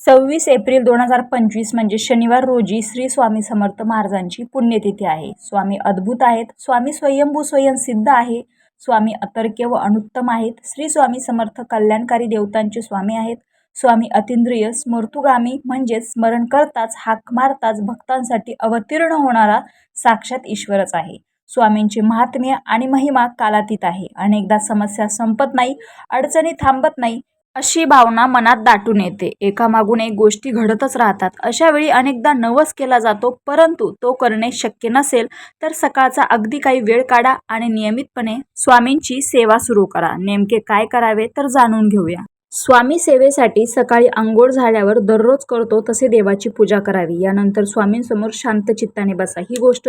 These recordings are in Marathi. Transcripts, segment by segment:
26 एप्रिल 2025 म्हणजे शनिवार रोजी श्री स्वामी समर्थ महाराजांची पुण्यतिथी आहे. स्वामी अद्भुत आहेत. स्वामी स्वयंभू स्वयंसिद्ध आहे. स्वामी अतर्क्य व अनुत्तम आहेत. श्री स्वामी समर्थ कल्याणकारी देवतांचे स्वामी आहेत. स्वामी अतींद्रिय स्मृतुगामी म्हणजे स्मरण करताच हाक मारताच भक्तांसाठी अवतीर्ण होणारा साक्षात ईश्वरच आहे. स्वामींचे महात्म्य आणि महिमा कालातीत आहे. अनेकदा समस्या संपत नाही, अडचणी थांबत नाही अशी भावना मनात दाटून येते. एकामागून एक गोष्टी घडतच राहतात. अशा वेळी अनेकदा नवस केला जातो, परंतु तो करणे शक्य नसेल तर सकाळचा अगदी काही वेळ काढा आणि नियमितपणे स्वामींची सेवा सुरू करा. नेमके काय करावे तर जाणून घेऊया. स्वामी सेवेसाठी सकाळी अंघोळ झाल्यावर दररोज करतो तसे देवाची पूजा करावी. यानंतर स्वामींसमोर शांत चित्ताने बसा. ही गोष्ट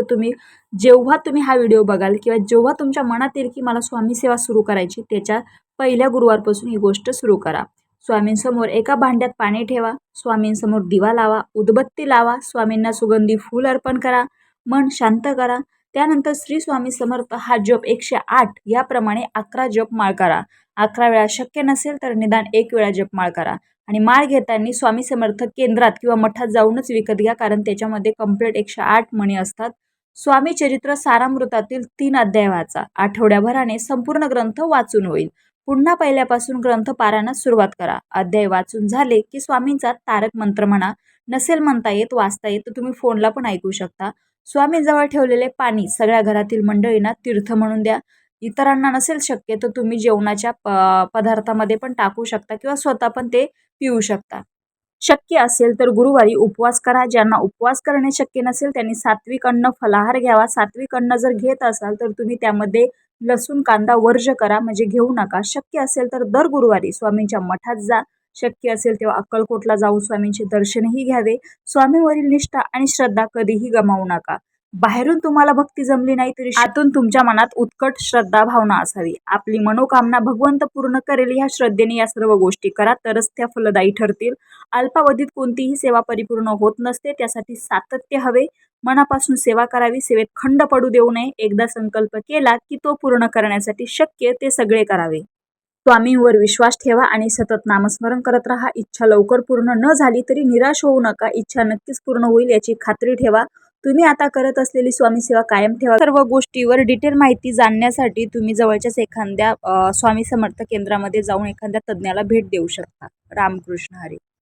जेव्हा तुम्ही हा व्हिडिओ बघाल किंवा जेव्हा तुमच्या मनात येईल की मला स्वामी सेवा सुरू करायची, त्याच्या पहिल्या गुरुवारपासून ही गोष्ट सुरू करा. स्वामींसमोर एका भांड्यात पाणी ठेवा. स्वामींसमोर दिवा लावा, उदबत्ती लावा. स्वामींना सुगंधी फूल अर्पण करा. मन शांत करा. त्यानंतर श्री स्वामी समर्थ हा जप 108 याप्रमाणे 11 जपमाळ करा. 11 वेळा शक्य नसेल तर निदान 1 वेळा जपमाळ करा. आणि माळ घेताना स्वामी समर्थ केंद्रात किंवा मठात जाऊनच विकत घ्या, कारण त्याच्यामध्ये कंप्लीट 108 मणी असतात. स्वामी चरित्र सारामृतातील 3 अध्याय वाचा. आठवड्याभराने संपूर्ण ग्रंथ वाचून होईल. पुन्हा पहिल्यापासून ग्रंथ पारायणास सुरुवात करा. अध्याय वाचून झाले की स्वामींचा तारक मंत्र म्हणा. नसेल म्हणता येत, वाचता येत तर तुम्ही फोनला पण ऐकू शकता. स्वामींजवळ ठेवलेले पाणी सगळ्या घरातील मंडळींना तीर्थ म्हणून द्या. इतरांना नसेल शक्य तर तुम्ही जेवणाच्या पदार्थामध्ये पण टाकू शकता किंवा स्वतः पण ते पिऊ शकता. शक्य असेल तर गुरुवारी उपवास करा. ज्यांना उपवास करणे शक्य नसेल त्यांनी सात्विक अन्न फलाहार घ्यावा. सात्विक अन्न जर घेत असाल तर तुम्ही त्यामध्ये लसूण कांदा वर्ज करा, म्हणजे घेऊ नका. शक्य असेल तर दर गुरुवारी स्वामींच्या मठात जा. शक्य असेल तेव्हा अक्कलकोटला जाऊन स्वामींचे दर्शनही घ्यावे. स्वामींवरील निष्ठा आणि श्रद्धा कधीही गमावू नका. बाहेरून तुम्हाला भक्ती जमली नाही तरी आतून तुमच्या मनात उत्कट श्रद्धा भावना असावी. आपली मनोकामना भगवंत पूर्ण करेल ह्या श्रद्धेने या सर्व गोष्टी करा, तरच त्या फलदायी ठरतील. अल्पावधीत कोणतीही सेवा परिपूर्ण होत नसते, त्यासाठी सातत्य हवे. मनापासून सेवा करावी. सेवेत खंड पडू देऊ नये. एकदा संकल्प केला की तो पूर्ण करण्यासाठी शक्य ते सगळे करावे. स्वामींवर विश्वास ठेवा आणि सतत नामस्मरण करत राहा. इच्छा लवकर पूर्ण न झाली तरी निराश होऊ नका. इच्छा नक्कीच पूर्ण होईल याची खात्री ठेवा. तुम्ही आता करत असलेली स्वामी सेवा कायम ठेवा. सर्व गोष्टीवर डिटेल माहिती जाणण्यासाठी तुम्ही जवळच्याच एखाद्या स्वामी समर्थ केंद्रामध्ये जाऊन एखाद्या तज्ज्ञाला भेट देऊ शकता. रामकृष्ण हरी.